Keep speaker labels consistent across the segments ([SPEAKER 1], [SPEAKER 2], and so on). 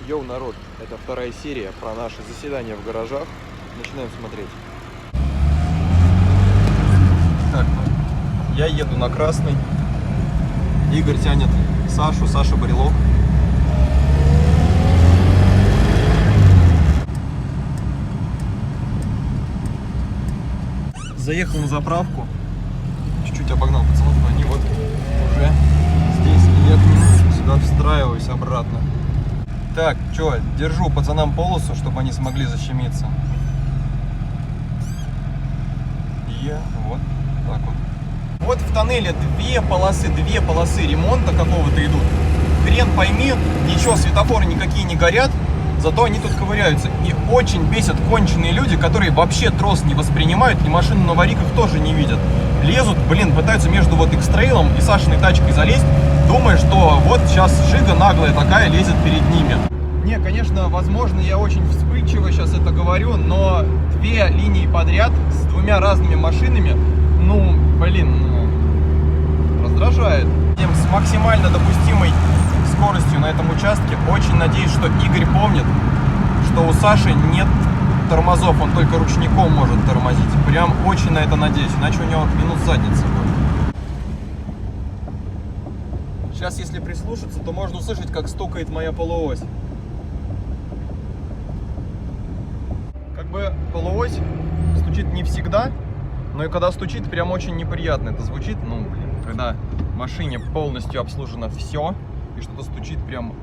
[SPEAKER 1] Йоу, народ, это вторая серия про наши заседания в гаражах. Начинаем смотреть. Так, я еду на красный. Игорь тянет Сашу, Саша брелок. Заехал на заправку. Чуть-чуть обогнал пацанов, но они вот уже здесь. И я к ним сюда встраиваюсь обратно. Так, чё, держу пацанам полосу, чтобы они смогли защемиться. И вот так вот. Вот в тоннеле две полосы ремонта какого-то идут. Хрен пойми, ничего, светофоры никакие не горят, зато они тут ковыряются. И очень бесят конченые люди, которые вообще трос не воспринимают, и машину на вариках тоже не видят. Лезут, пытаются между вот X-Trail и Сашиной тачкой залезть, думая, что вот сейчас Жига наглая такая лезет перед ними. Не, конечно, возможно, я очень вспыльчиво сейчас это говорю, но две линии подряд с двумя разными машинами, раздражает. С максимально допустимой скоростью на этом участке. Очень надеюсь, что Игорь помнит, что у Саши нет тормозов, он только ручником может тормозить. Прям очень на это надеюсь, иначе у него минус задницы будет. Сейчас, если прислушаться, то можно услышать, как стукает моя полуось. Как бы полуось стучит не всегда, но и когда стучит, прям очень неприятно это звучит. Когда в машине полностью обслужено все, и что-то стучит прям,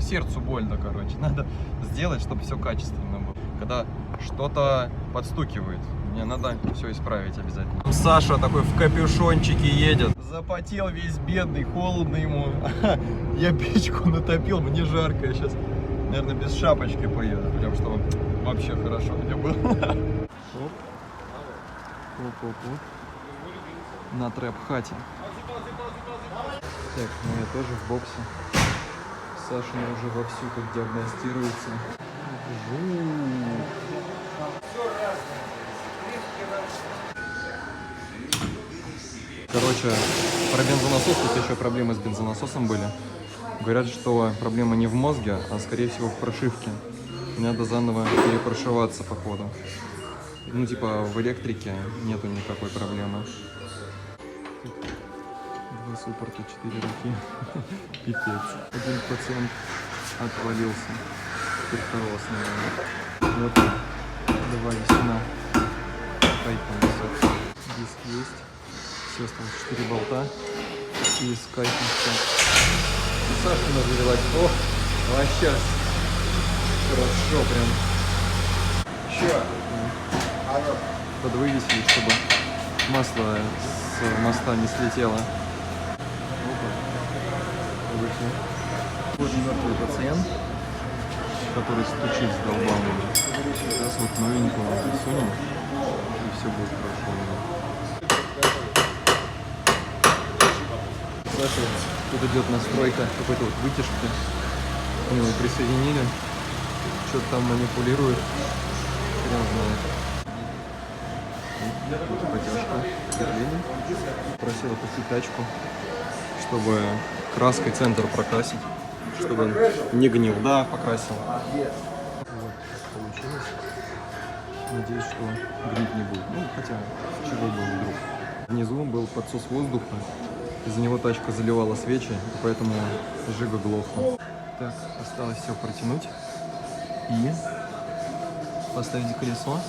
[SPEAKER 1] сердцу больно, короче. Надо сделать, чтобы все качественно было. Когда что-то подстукивает, мне надо все исправить обязательно. Саша такой в капюшончике едет. Запотел весь бедный, холодно ему. Я печку натопил, мне жарко. Я сейчас, наверное, без шапочки поеду, прям чтобы вообще хорошо мне было. Оп. На трэп-хате. Так, я тоже в боксе. Саша уже вовсю тут диагностируется. Короче, про бензонасос, тут еще проблемы с бензонасосом были. Говорят, что проблема не в мозге, а скорее всего в прошивке. Надо заново перепрошиваться по ходу. В электрике нету никакой проблемы. Два суппорта, 4 руки. Пипец. Один пациент отвалился. Теперь второго основного. Вот. Давай сюда. Кайфом. Диск есть. Все, осталось 4 болта. И с кайфом все. И Сашка нагрелась. О, вообще. Хорошо прям. Че? Подвывесили, чтобы масло с моста не слетело. Вот мертвый пациент, который стучит с долбами. Сейчас вот новенького засунем, и все будет хорошо. Саша, тут идет настройка какой-то вот вытяжки. К нему присоединили. Что-то там манипулирует. Прям знает. Потяжка. Просила пустить тачку, чтобы краской центр прокрасить, чтобы он не гнил. Да, покрасил. Вот, получилось. Надеюсь, что гнить не будет. Хотя, чего бы вдруг. Внизу был подсос воздуха. Из-за него тачка заливала свечи, и поэтому Жига глохла. Так, осталось все протянуть и поставить колесо.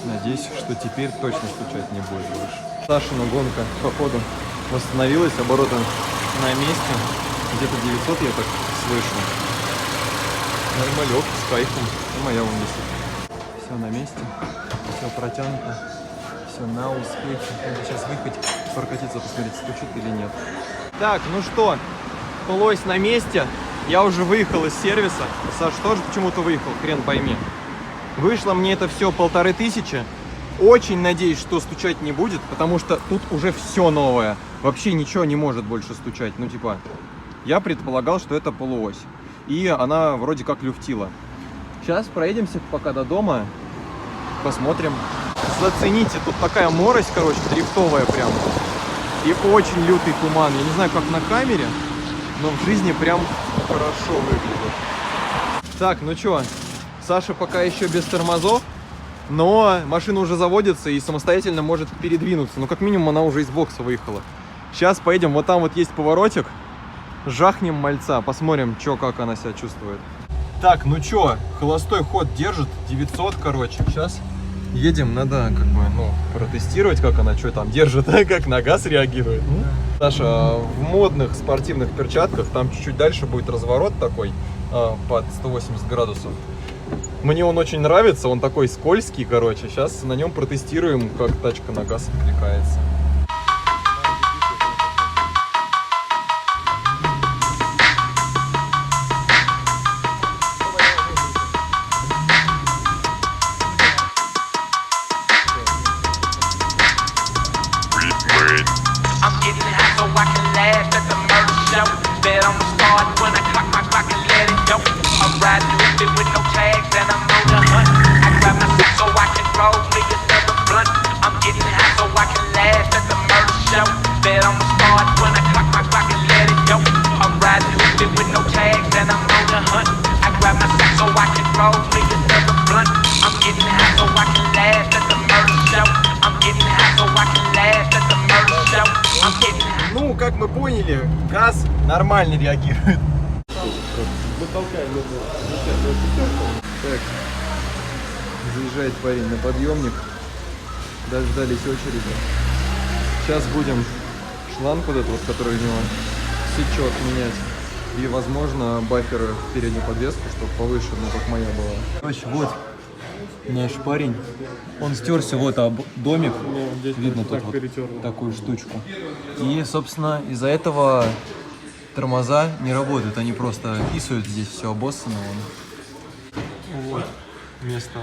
[SPEAKER 1] Надеюсь, что теперь точно стучать не будет больше. Сашина гонка, походу, восстановилась, обороты на месте. Где-то 900 я так слышу. Нормалек, с кайфом. И моя вместе. Все на месте, все протянуто, все на успехе. Надо сейчас выехать, прокатиться, посмотреть, стучит или нет. Так, ну что, полось на месте. Я уже выехал из сервиса. Саш тоже почему-то выехал, хрен пойми. Вышло мне это все 1500. Очень надеюсь, что стучать не будет, потому что тут уже все новое. Вообще ничего не может больше стучать. Я предполагал, что это полуось. И она вроде как люфтила. Сейчас проедемся пока до дома. Посмотрим. Зацените, тут такая морось, дрифтовая прям. И очень лютый туман. Я не знаю, как на камере, но в жизни прям хорошо выглядит. Так, ну чё, Саша пока еще без тормозов, но машина уже заводится и самостоятельно может передвинуться. Ну, как минимум, она уже из бокса выехала. Сейчас поедем, вот там вот есть поворотик, жахнем мальца, посмотрим, чё, как она себя чувствует. Так, ну чё, холостой ход держит, 900, короче. Сейчас едем, надо как бы, ну, протестировать, как она что там держит, как на газ реагирует. Саша в модных спортивных перчатках, там чуть-чуть дальше будет разворот такой под 180 градусов. Мне он очень нравится, он такой скользкий, короче. Сейчас на нем протестируем, как тачка на газ откликается. Ну, как мы поняли, газ нормально реагирует. Так, заезжает парень на подъемник. Дождались очереди. Сейчас будем шланг вот этот вот, который у него сечет, менять. И, возможно, бамперы в переднюю подвеску, чтобы повыше, ну, как моя была. Короче, вот наш парень. Он стерся вот об домик. Видно тут вот такую штучку. И, собственно, из-за этого тормоза не работают. Они просто писают, здесь все обоссано. Вот место,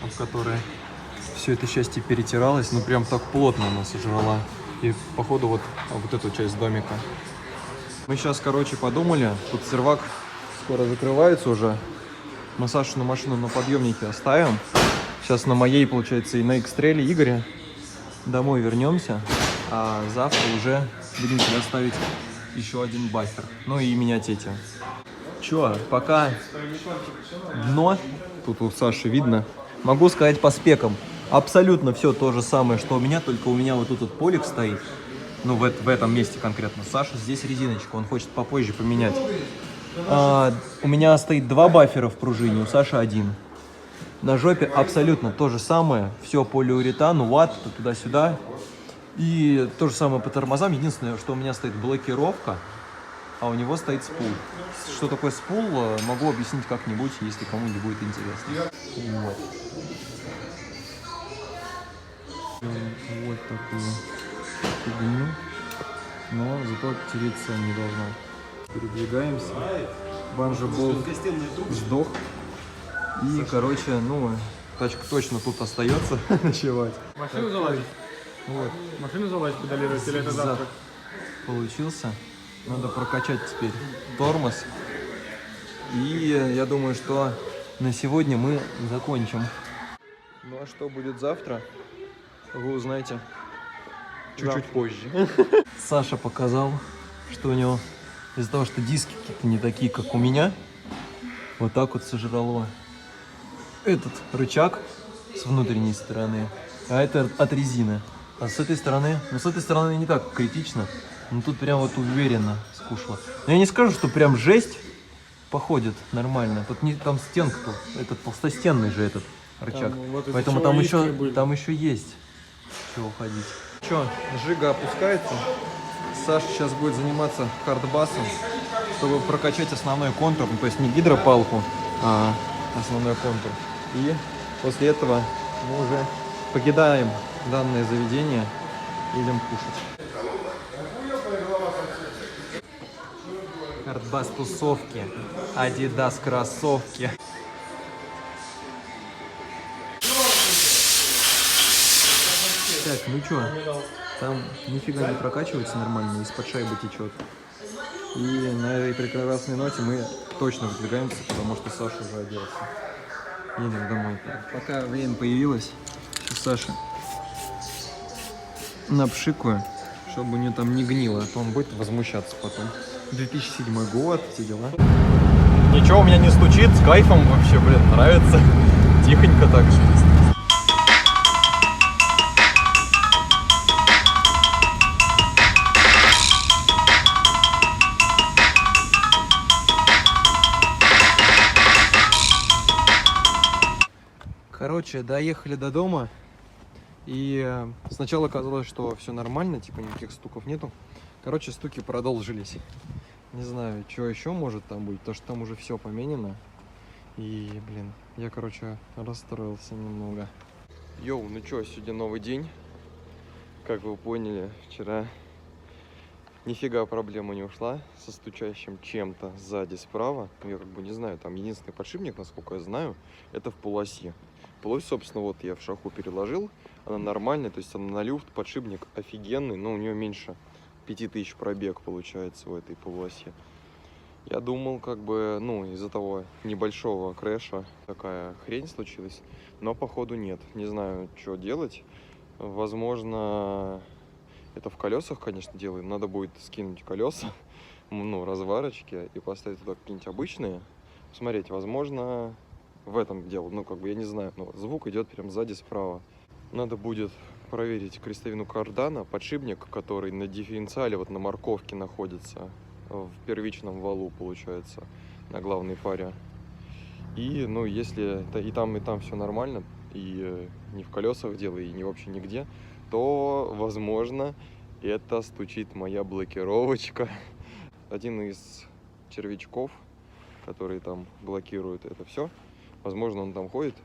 [SPEAKER 1] об которое все это счастье перетиралось. Ну, прям так плотно она сожрала. И, походу, вот эту часть домика. Мы сейчас, короче, подумали. Тут сервак скоро закрывается уже. Мы Сашину машину на подъемнике оставим. Сейчас на моей, получается, и на X-Trail Игоря. Домой вернемся. А завтра уже будем сюда ставить еще один бампер. Ну и менять эти. Чё, пока дно, тут у Саши видно, могу сказать по спекам. Абсолютно все то же самое, что у меня, только у меня вот тут вот полик стоит. Ну, в этом месте конкретно. Саша здесь резиночка, он хочет попозже поменять. У меня стоит 2 баффера в пружине, у Саши 1. На жопе абсолютно то же самое. Все полиуретан, ватт, туда-сюда. И то же самое по тормозам. Единственное, что у меня стоит блокировка, а у него стоит спул. Что такое спул, могу объяснить как-нибудь, если кому-нибудь будет интересно. Вот. Вот такую фигню. Но зато тереться не должна. Передвигаемся. Банджо-болт сдох. И, короче, ну, тачка точно тут остается ночевать.
[SPEAKER 2] Машину залазить?
[SPEAKER 1] Вот.
[SPEAKER 2] Машину залазить педалировать или это завтра?
[SPEAKER 1] Получился. Надо прокачать теперь тормоз. И я думаю, что на сегодня мы закончим. Ну а что будет завтра, вы узнаете чуть-чуть позже. Саша показал, что у него из-за того, что диски какие-то не такие, как у меня, вот так вот сожрало этот рычаг с внутренней стороны, а это от резины. А с этой стороны, ну с этой стороны не так критично, но тут прям вот уверенно скушало. Но я не скажу, что прям жесть, походит нормально. Тут не, там стенка-то, этот толстостенный же этот рычаг.
[SPEAKER 2] Там, вот
[SPEAKER 1] поэтому там еще есть что уходить. Че, Жига опускается. Саша сейчас будет заниматься хардбасом, чтобы прокачать основной контур, ну, то есть не гидропалку, а основной контур. И после этого мы уже покидаем данное заведение, идем кушать. Хардбас тусовки, Adidas кроссовки. Так, ну чё, там нифига не прокачивается нормально, из-под шайбы течет. И на этой прекрасной ноте мы точно выдвигаемся, потому что Саша уже оделся. Едем домой. Пока время появилось, сейчас Саша напшикаю, чтобы у нее там не гнило, а то он будет возмущаться потом. 2007 год, все дела. Ничего у меня не стучит, с кайфом вообще, блин, нравится. Тихонько так же. Короче, доехали до дома. И сначала казалось, что все нормально, типа никаких стуков нету. Короче, стуки продолжились. Не знаю, что еще может там быть, потому что там уже все поменено. И, блин, я, короче, расстроился немного. Йоу, ну что, сегодня новый день. Как вы поняли, вчера нифига проблема не ушла со стучащим чем-то сзади справа. Я как бы не знаю, там единственный подшипник, насколько я знаю, это в полосе. Полось, собственно, вот я в шаху переложил, она нормальная, то есть она на люфт, подшипник офигенный, но у нее меньше 5000 пробег получается в этой полосе. Я думал, как бы, ну, из-за того небольшого крэша такая хрень случилась, но походу нет. Не знаю, что делать. Возможно, это в колесах, конечно, делаем. Надо будет скинуть колеса, ну, разварочки и поставить туда какие-нибудь обычные. Посмотреть, возможно, в этом дело. Ну, как бы, я не знаю, но звук идет прям сзади справа. Надо будет проверить крестовину кардана, подшипник, который на дифференциале, вот на морковке находится, в первичном валу, получается, на главной паре. И, ну, если и там все нормально, и не в колесах дело, и не вообще нигде, то, возможно, это стучит моя блокировочка. Один из червячков, который там блокирует это все, возможно, он там ходит,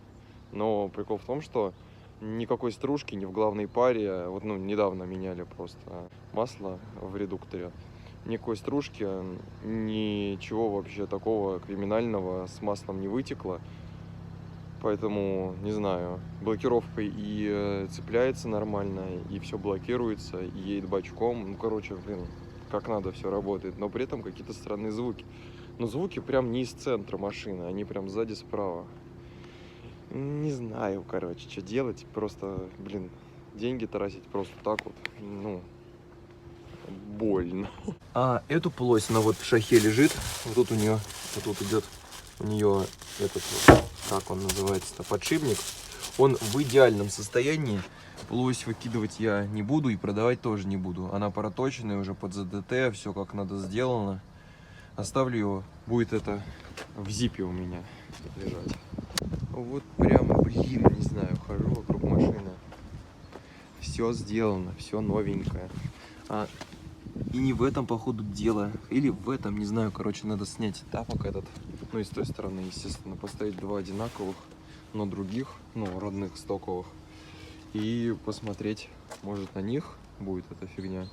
[SPEAKER 1] но прикол в том, что никакой стружки ни в главной паре, вот, ну, недавно меняли просто масло в редукторе, никакой стружки, ничего вообще такого криминального с маслом не вытекло, поэтому, не знаю, блокировкой и цепляется нормально, и все блокируется, и едет бочком, ну, короче, блин, как надо все работает, но при этом какие-то странные звуки. Но звуки прям не из центра машины, они прям сзади справа. Не знаю, короче, что делать. Просто, блин, деньги тратить просто так вот, ну, больно. А эту полось, она вот в шахе лежит. Вот тут у нее, вот тут идет у нее этот, вот, как он называется-то, подшипник. Он в идеальном состоянии. Полось выкидывать я не буду и продавать тоже не буду. Она проточенная уже под ЗДТ, все как надо сделано. Оставлю его, будет это в зипе у меня лежать. Вот прям, блин, не знаю, хожу вокруг машины. Все сделано, все новенькое. И не в этом, походу, дело. Или в этом, не знаю, короче, надо снять тапок этот. Ну и с той стороны, естественно, поставить два одинаковых, но других, ну, родных, стоковых. И посмотреть, может, на них будет эта фигня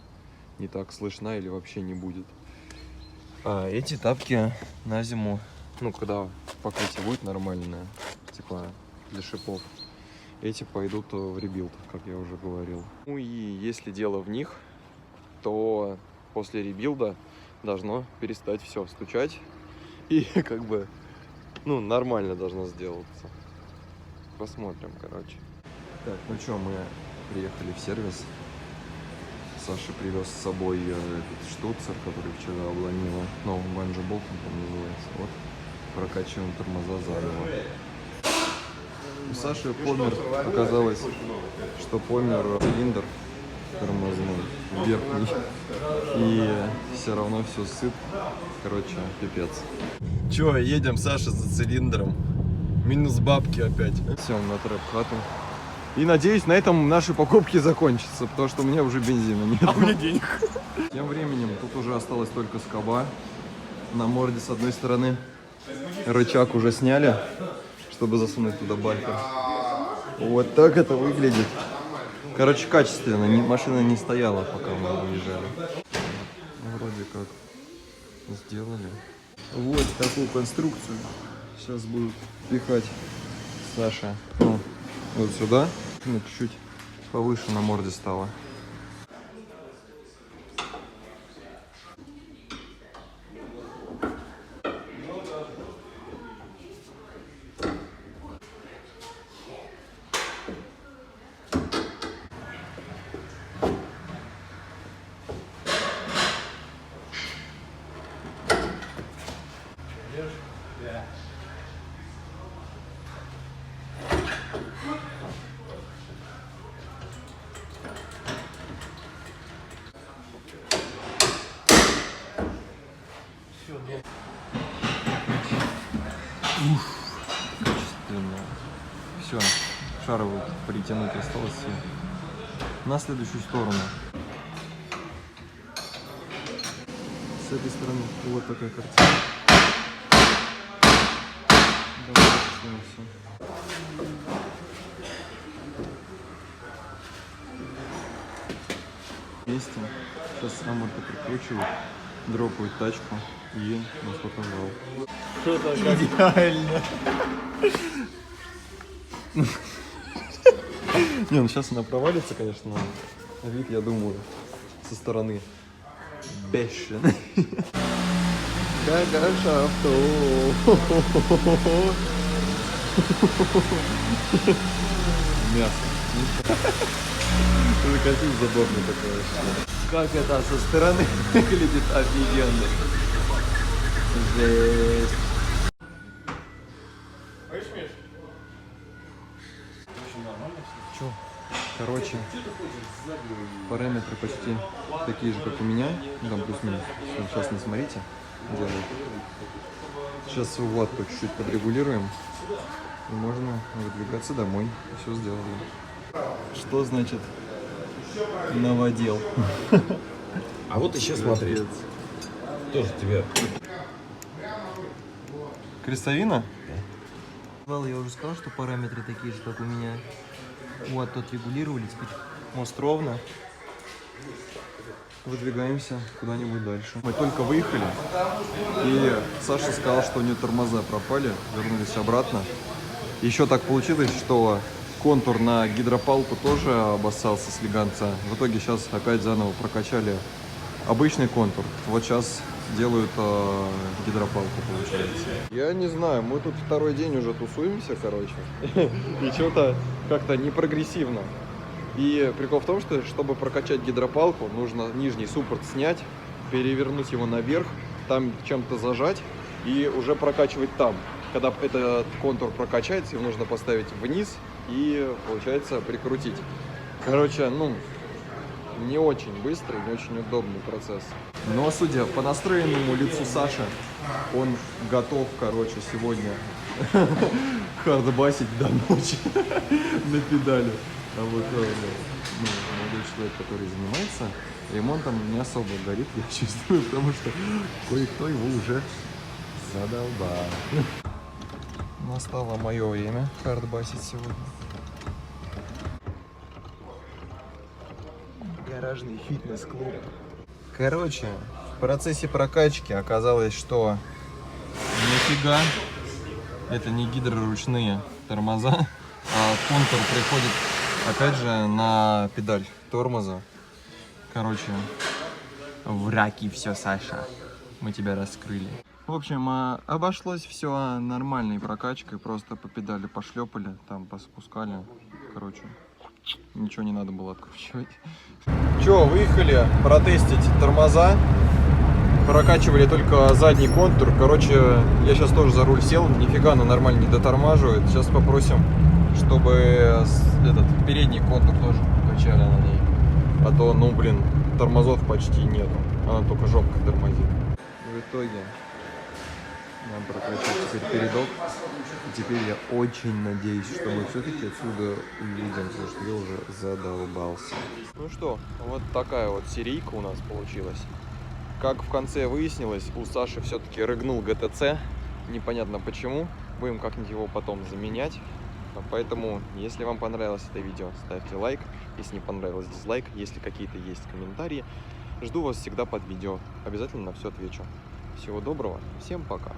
[SPEAKER 1] не так слышна или вообще не будет. А эти тапки на зиму, ну, когда покрытие будет нормальное, типа для шипов, эти пойдут в ребилд, как я уже говорил. Ну и если дело в них, то после ребилда должно перестать все стучать и как бы, ну, нормально должно сделаться. Посмотрим, короче. Так, ну что, мы приехали в сервис. Саша привез с собой этот штуцер, который вчера обломило. Новым банджо-болтом там называется. Вот, прокачиваем тормоза заново. У Саши помер, оказалось, что помер цилиндр тормозной, верхний. И все равно все сыт. Короче, пипец. Че, едем, Саша, за цилиндром. Минус бабки опять. Все, на трэп-хату. И надеюсь, на этом наши покупки закончатся, потому что у меня уже бензина нет.
[SPEAKER 2] А у меня денег.
[SPEAKER 1] Тем временем тут уже осталась только скоба. На морде с одной стороны рычаг уже сняли, чтобы засунуть туда бампер. Вот так это выглядит. Короче, качественно. Машина не стояла, пока мы уезжали. Вроде как сделали. Вот такую конструкцию сейчас будут пихать Саша. Ну, вот сюда. Ну, чуть-чуть повыше на морде стало. Качественно. Все, шаровую притянуть осталось все. На следующую сторону. С этой стороны вот такая картина. Давай начнем все. Вместе. Сейчас аморты прикручивают, дропают тачку и нас показал.
[SPEAKER 2] Что-то
[SPEAKER 1] Идеально. Не, ну сейчас она провалится, конечно, но вид, я думаю, со стороны бешеный. Какаша авто. Мясо. Закатил забавно такое. Как это со стороны выглядит офигенно. Жесть. Чё? Короче, параметры почти такие же, как у меня. Там плюс-минус. Сейчас не смотрите. Делаю. Сейчас укладку чуть-чуть подрегулируем. И можно выдвигаться домой. Все сделали. Что значит наводил?
[SPEAKER 3] А вот еще смотри. Тоже тебе.
[SPEAKER 1] Крестовина? Я уже сказал, что параметры такие же, как у меня. Вот, тут регулировали, теперь мост ровно. Выдвигаемся куда-нибудь дальше. Мы только выехали, и Саша сказал, что у нее тормоза пропали, вернулись обратно. Еще так получилось, что контур на гидропалку тоже обоссался с леганца. В итоге сейчас опять заново прокачали обычный контур. Вот сейчас делают гидропалку, получается. Я не знаю, мы тут второй день уже тусуемся, короче. И что-то как-то не прогрессивно. И прикол в том, что чтобы прокачать гидропалку, нужно нижний суппорт снять, перевернуть его наверх, там чем-то зажать и уже прокачивать там. Когда этот контур прокачается, его нужно поставить вниз и, получается, прикрутить. Короче, ну, не очень быстрый, не очень удобный процесс. Но, судя по настроенному лицу Саши, он готов, короче, сегодня хардбасить до ночи на педали. А вот молодой человек, который занимается ремонтом, не особо горит, я чувствую, потому что кое-кто его уже задолбал. Настало мое время хардбасить сегодня. Гаражный фитнес-клуб. Короче, в процессе прокачки оказалось, что нифига это не гидроручные тормоза, а контур приходит опять же на педаль тормоза. Короче, враки все, Саша. Мы тебя раскрыли. В общем, обошлось все нормальной прокачкой. Просто по педали пошлепали, там поспускали. Короче, ничего не надо было откручивать. Че, выехали протестить тормоза. Прокачивали только задний контур. Короче, я сейчас тоже за руль сел. Нифига, она нормально не дотормаживает. Сейчас попросим, чтобы этот передний контур тоже прокачали на ней. А то, ну блин, тормозов почти нету. Она только жопкой тормозит. В итоге нам прокачать теперь передок. И теперь я очень надеюсь, что мы все-таки отсюда уедем, потому что я уже задолбался. Ну что, вот такая вот серийка у нас получилась. Как в конце выяснилось, у Саши все-таки рыгнул ГТЦ. Непонятно почему. Будем как-нибудь его потом заменять. Поэтому, если вам понравилось это видео, ставьте лайк. Если не понравилось, дизлайк. Если какие-то есть комментарии, жду вас всегда под видео. Обязательно на все отвечу. Всего доброго. Всем пока.